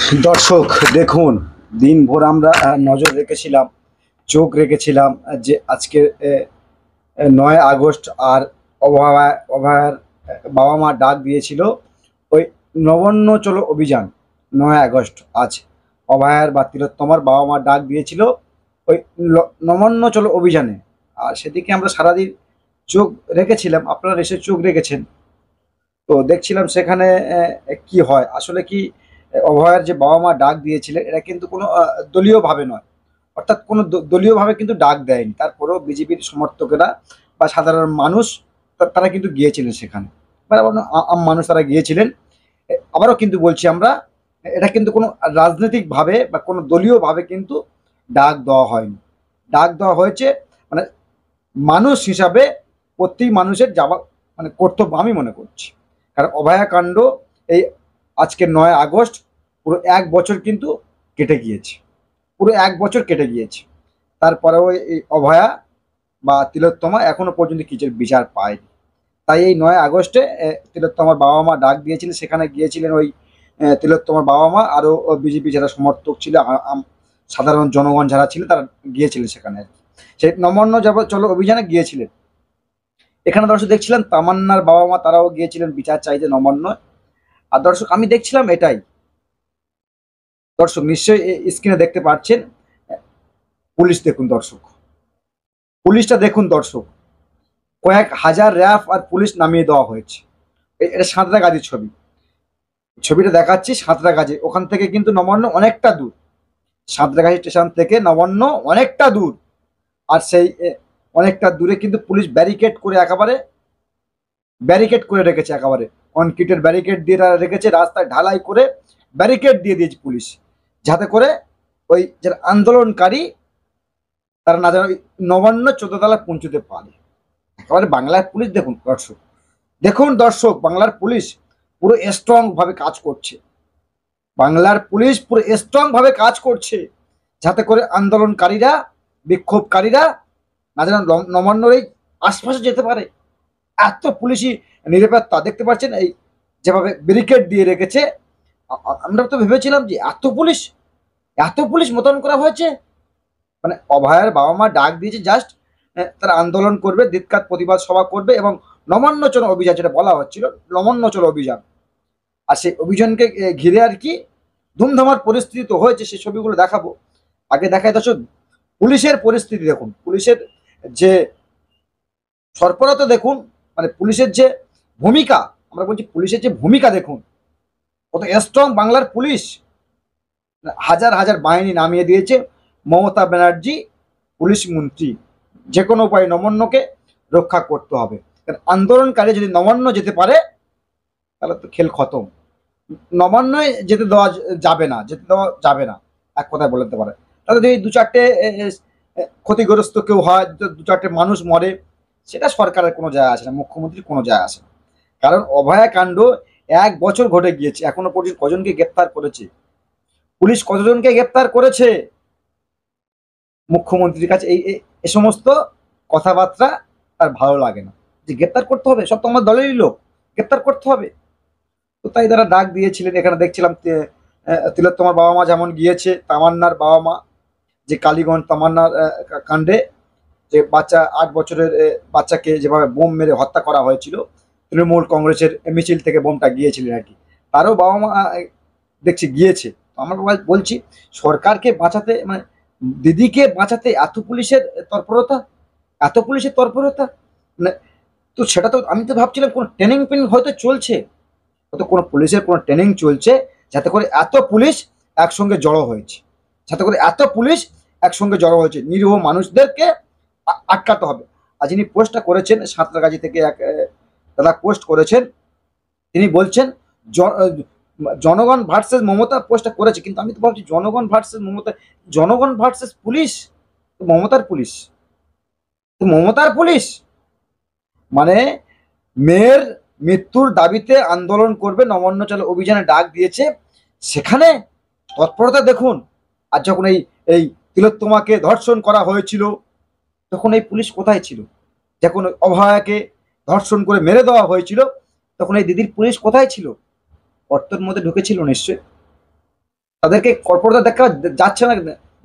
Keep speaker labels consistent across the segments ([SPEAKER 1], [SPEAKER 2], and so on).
[SPEAKER 1] দর্শক দেখুন, দিনভর আমরা নজর রেখেছিলাম, চোখ রেখেছিলাম যে আজকে 9 আগস্ট আর অভয়ার বাবা মা ডাক দিয়েছিল ওই নবান্ন চলো অভিযান। 9 আগস্ট আজ অভয়ার বা তিলোত্তমার বাবা মা ডাক দিয়েছিল ওই নবান্ন চলো অভিযানে। আর সেদিকে আমরা সারাদিন চোখ রেখেছিলাম, আপনারা এসে চোখ রেখেছেন। তো দেখছিলাম সেখানে কি হয় আসলে কি। অভয়ার যে বাবা মা ডাক দিয়েছিলেন এরা কিন্তু কোনো দলীয়ভাবে নয়, অর্থাৎ কোনো দলীয়ভাবে কিন্তু ডাক দেয়নি। তারপরেও বিজেপির সমর্থকেরা বা সাধারণ মানুষ তারা কিন্তু গিয়েছিলেন সেখানে, বা আম মানুষ তারা গিয়েছিলেন। আবারও কিন্তু বলছি আমরা, এটা কিন্তু কোনো রাজনৈতিকভাবে বা কোনো দলীয়ভাবে কিন্তু ডাক দেওয়া হয়নি। ডাক দেওয়া হয়েছে মানে মানুষ হিসাবে প্রত্যেক মানুষের যাওয়া মানে কর্তব্য আমি মনে করছি। কারণ অভয়াকাণ্ড এই আজকে 9 আগস্ট পুরো 1 বছর কিন্তু কেটে গিয়েছে, পুরো 1 বছর কেটে গিয়েছে। তারপরেও এই অভয়া বা তিলোত্তমা এখনো পর্যন্ত কিছু বিচার পায়নি। তাই এই 9 আগস্টে তিলোত্তমার বাবা মা ডাক দিয়েছিলেন, সেখানে গিয়েছিলেন ওই তিলোত্তমার বাবা মা আরও বিজেপি যারা সমর্থক ছিল, সাধারণ জনগণ যারা ছিল তারা গিয়েছিলেন সেখানে। সেই নবান্ন যাব চলো অভিযানে গিয়েছিলেন। এখানে দর্শক দেখছিলেন তামান্নার বাবা মা তারাও গিয়েছিলেন বিচার চাইতে নবান্ন। আর দর্শক আমি দেখছিলাম এটাই, দর্শক নিশ্চয়ই স্ক্রিনে দেখতে পাচ্ছেন। পুলিশ দেখুন দর্শক, পুলিশটা দেখুন দর্শক, কয়েক হাজার র্যাব আর পুলিশ নামিয়ে দেওয়া হয়েছে। এটা সাঁতরাগাছির ছবি, ছবিটা দেখাচ্ছি সাঁতরাগাছি। ওখান থেকে কিন্তু নবান্ন অনেকটা দূর, সাঁতরাগাছি স্টেশন থেকে নবান্ন অনেকটা দূর। আর সেই অনেকটা দূরে কিন্তু পুলিশ ব্যারিকেড করে একেবারে ব্যারিকেড করে রেখেছে, একেবারে কনক্রিটের ব্যারিকেড দিয়ে তারা রেখেছে, রাস্তায় ঢালাই করে ব্যারিকেড দিয়ে দিয়েছে পুলিশ, যাতে করে ওই যারা আন্দোলনকারী তারা না যেন নবান্ন 14 তলা পৌঁছতে পারে। একেবারে বাংলার পুলিশ দেখুন দর্শক, দেখুন দর্শক, বাংলার পুলিশ পুরো স্ট্রং ভাবে কাজ করছে। বাংলার পুলিশ পুরো স্ট্রং ভাবে কাজ করছে, যাতে করে আন্দোলনকারীরা বিক্ষোভকারীরা না যেন নবান্নর এই আশপাশে যেতে পারে। এত পুলিশি নিরাপত্তা দেখতে পাচ্ছেন, এই যেভাবে ব্যারিকেড দিয়ে রেখেছে। আমরা তো ভেবেছিলাম যে এত পুলিশ মোতায়েন করা হয়েছে। মানে অভয়ের বাবা মা ডাক দিয়েছে জাস্ট তারা আন্দোলন করবে, ধিক্কার প্রতিবাদ সভা করবে এবং নবান্ন চলো অভিযান যেটা বলা হচ্ছিল নবান্ন চলো অভিযান। আর সেই অভিযানকে ঘিরে আর কি ধুমধামার পরিস্থিতি তো হয়েছে, সেই ছবিগুলো দেখাবো। আগে দেখায় দর্শক পুলিশের পরিস্থিতি দেখুন, পুলিশের যে সরবরাহ দেখুন, মানে পুলিশের যে ভূমিকা, আমরা বলছি পুলিশের যে ভূমিকা দেখুন, কত স্ট্রং বাংলার পুলিশ। হাজার হাজার বাহিনী নামিয়ে দিয়েছে মমতা ব্যানার্জি পুলিশ মন্ত্রী। যে কোনো উপায়ে নবান্নকে রক্ষা করতে হবে, কারণ আন্দোলনকারী যদি নবান্ন যেতে পারে তাহলে তো খেল খতম। নবান্নয় যেতে দেওয়া যাবে না, এক কথায় বলতে পারে। তাহলে যদি দু চারটে ক্ষতিগ্রস্ত কেউ হয়, দু চারটে মানুষ মরে, সেটা সরকারের কোনো যায় আসে না, মুখ্যমন্ত্রীর কোনো যায় আসে না। কারণ অভয়াকাণ্ড 1 বছর ঘটে গিয়েছে, এখনো পর্যন্ত কজনকে গ্রেপ্তার করেছে পুলিশ, কতজনকে গ্রেপ্তার করেছে মুখ্যমন্ত্রীর কাছে এই সমস্ত কথাবার্তা তার ভালো লাগে না, যে গ্রেপ্তার করতে হবে, সব তো আমার দলেরই লোক, গ্রেপ্তার করতে হবে। তো তাই তারা ডাক দিয়েছিলেন। এখানে দেখছিলাম তিলোত্তমার বাবা মা যেমন গিয়েছে, তামান্নার বাবা মা যে কালীগঞ্জ তামান্নার কাণ্ডে যে বাচ্চা 8 বছরের বাচ্চাকে যেভাবে বোম মেরে হত্যা করা হয়েছিল, তৃণমূল কংগ্রেসের মিছিল থেকে বোমটা গিয়েছিলেন আর কি, তারও বাবা মা দেখছি গিয়েছে। আমরা বলছি সরকারকে বাঁচাতে, মানে দিদিকে বাঁচাতে এত পুলিশের তৎপরতা, মানে তো সেটা তো আমি তো ভাবছিলাম কোনো ট্রেনিং পেনিং হয়তো চলছে, হয়তো কোনো পুলিশের কোনো ট্রেনিং চলছে, যাতে করে এত পুলিশ একসঙ্গে জড়ো হয়েছে, নিরীহ মানুষদেরকে আটকাতে হবে। আর যিনি পোস্টটা করেছেন সাঁতরাগাছি থেকে এক দাদা পোস্ট করেছেন, তিনি বলছেন জনগণ ভার্সেস মমতা পোস্টটা করেছে, কিন্তু আমি তো ভাবছি জনগণ ভার্সেস মমতা, জনগণ ভার্সেস পুলিশ, মমতার পুলিশ মানে মেয়ের মৃত্যুর দাবিতে আন্দোলন করবে, নবান্ন চলো অভিযানে ডাক দিয়েছে, সেখানে তৎপরতা দেখুন। আর যখন এই তিলোত্তমাকে ধর্ষণ করা হয়েছিল তখন এই পুলিশ কোথায় ছিল? যখন অভয়াকে ধর্ষণ করে মেরে দেওয়া হয়েছিল তখন এই দিদির পুলিশ কোথায় ছিল? গর্তের মধ্যে ঢুকেছিল নিশ্চয়। তাদেরকে কর্পরতা দেখা যাচ্ছে না,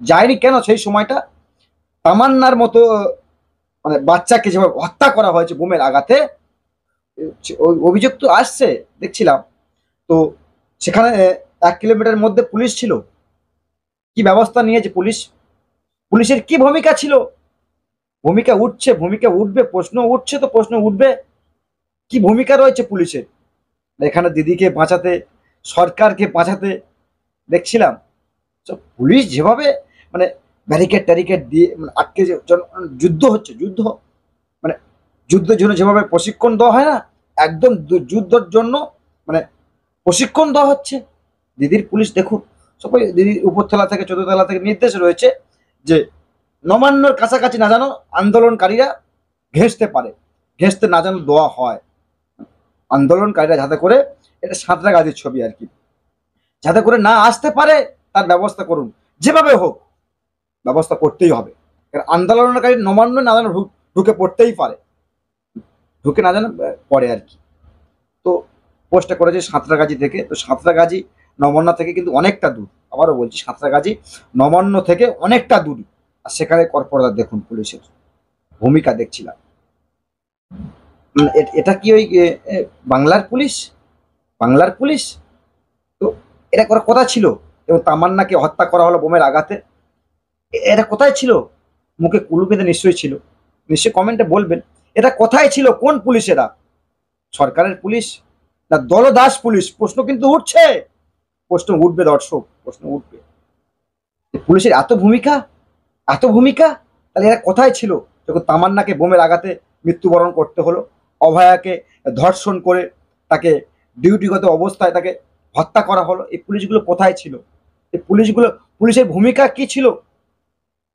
[SPEAKER 1] যায়নি কেন সেই সময়টা? তামান্নার মতো মানে বাচ্চাকে যেভাবে হত্যা করা হয়েছে বোমের আঘাতে, ওই অভিযোগ তো আসছে দেখছিলাম। তো সেখানে 1 কিলোমিটার মধ্যে পুলিশ ছিল, কি ব্যবস্থা নিয়েছে পুলিশ? পুলিশের কি ভূমিকা ছিল? ভূমিকা উঠছে, ভূমিকা উঠবে, প্রশ্ন উঠছে, তো প্রশ্ন উঠবে, কি ভূমিকা রয়েছে পুলিশের এখানে দিদিকে বাঁচাতে, সরকারকে বাঁচাতে? দেখছিলাম তো পুলিশ যেভাবে মানে ব্যারিকেড ট্যারিকেড দিয়ে মানে আটকে যুদ্ধ হচ্ছে, যুদ্ধ মানে যুদ্ধের জন্য যেভাবে প্রশিক্ষণ দেওয়া হয় না, একদম যুদ্ধের জন্য মানে প্রশিক্ষণ দেওয়া হচ্ছে। দিদির পুলিশ দেখুন, সবাই দিদির উপরতলা থেকে 14 তলা থেকে নির্দেশ রয়েছে যে নবান্নর কাছাকাছি না যেন আন্দোলনকারীরা ঘেঁষতে পারে, ঘেঁষতে না যেন দেওয়া হয়। আন্দোলনকারীরা যাতে করে, এটা সাঁতরাগাছির ছবি আর কি, যাতে করে না আসতে পারে তার ব্যবস্থা করুন, যেভাবে হোক ব্যবস্থা করতেই হবে। কারণ আন্দোলনকারী নবান্ন না যেন ঢুকে পড়তেই পারে, ঢুকে না যেন পড়ে আর কি। তো পোস্টটা করেছে সাঁতরাগাছি থেকে। তো সাঁতরাগাছি নবান্ন থেকে কিন্তু অনেকটা দূর, আবারও বলছি সাঁতরাগাছি নবান্ন থেকে অনেকটা দূর। আর সেখানে কর্পোরাল দেখুন পুলিশের ভূমিকা দেখছিলাম। এটা কি ওই বাংলার পুলিশ? বাংলার পুলিশ? তো এটা করার কথা ছিল। এবং তামান্নাকে হত্যা করা হলো বোমের আঘাতে, এটা কোথায় ছিল? মুখে কুলু বেঁধে নিশ্চয়ই ছিল, নিশ্চয়ই কমেন্টে বলবেন এটা কোথায় ছিল, কোন পুলিশ এরা? সরকারের পুলিশ না দলদাস পুলিশ? প্রশ্ন কিন্তু উঠছে, প্রশ্ন উঠবে দর্শক, প্রশ্ন উঠবে। পুলিশের এত ভূমিকা, এত ভূমিকা, তাহলে এরা কোথায় ছিল যখন তামান্নাকে বোমের আঘাতে মৃত্যুবরণ করতে হলো, অভয়াকে ধর্ষণ করে তাকে ডিউটিগত অবস্থায় তাকে হত্যা করা হলো? এই পুলিশগুলো কোথায় ছিল? এই পুলিশগুলো, পুলিশের ভূমিকা কি ছিল?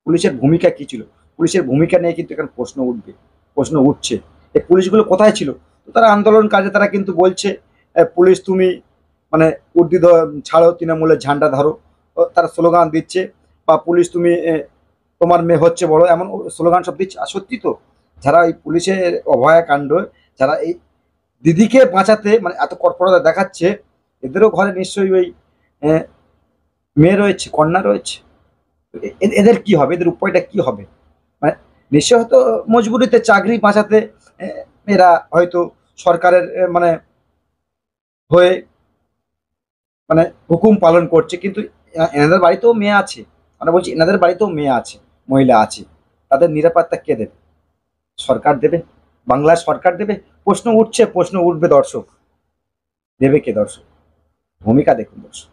[SPEAKER 1] পুলিশের ভূমিকা কি ছিল? পুলিশের ভূমিকা নিয়ে কিন্তু এখানে প্রশ্ন উঠবে, প্রশ্ন উঠছে। এই পুলিশগুলো কোথায় ছিল? তো তারা আন্দোলনকারী, তারা কিন্তু বলছে পুলিশ তুমি মানে উর্দি ছাড়ো, তৃণমূলের ঝান্ডা ধরো, তারা স্লোগান দিচ্ছে। বা পুলিশ তুমি তোমার মেয়ে হচ্ছে বড়, এমন স্লোগান সব দিচ্ছে। আর সত্যি তো, যারা এই পুলিশের অভয়াকাণ্ড, যারা এই দিদিকে বাঁচাতে মানে এত কর্পরতা দেখাচ্ছে, এদেরও ঘরে নিশ্চয়ই ওই মেয়ে রয়েছে, কন্যা রয়েছে। এদের কি হবে? এদের উপায়টা কি হবে? মানে নিশ্চয় হয়তো মজবুরিতে চাকরি বাঁচাতে এরা হয়তো সরকারের মানে হয়ে মানে হুকুম পালন করছে, কিন্তু এনাদের বাড়িতেও মেয়ে আছে। মানে বলছি এনাদের বাড়িতেও মেয়ে আছে, মহিলা আছে, তাদের নিরাপত্তা কে দেবে? সরকার দেবে? বাংলার সরকার দেবে? প্রশ্ন উঠছে, প্রশ্ন উঠবে দর্শক, দেবে কে দর্শক? ভূমিকা দেখুন দর্শক।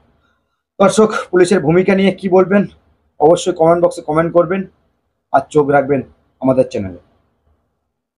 [SPEAKER 1] দর্শক পুলিশের ভূমিকা নিয়ে কি বলবেন অবশ্যই কমেন্ট বক্সে কমেন্ট করবেন, আর চোখ রাখবেন আমাদের চ্যানেলে।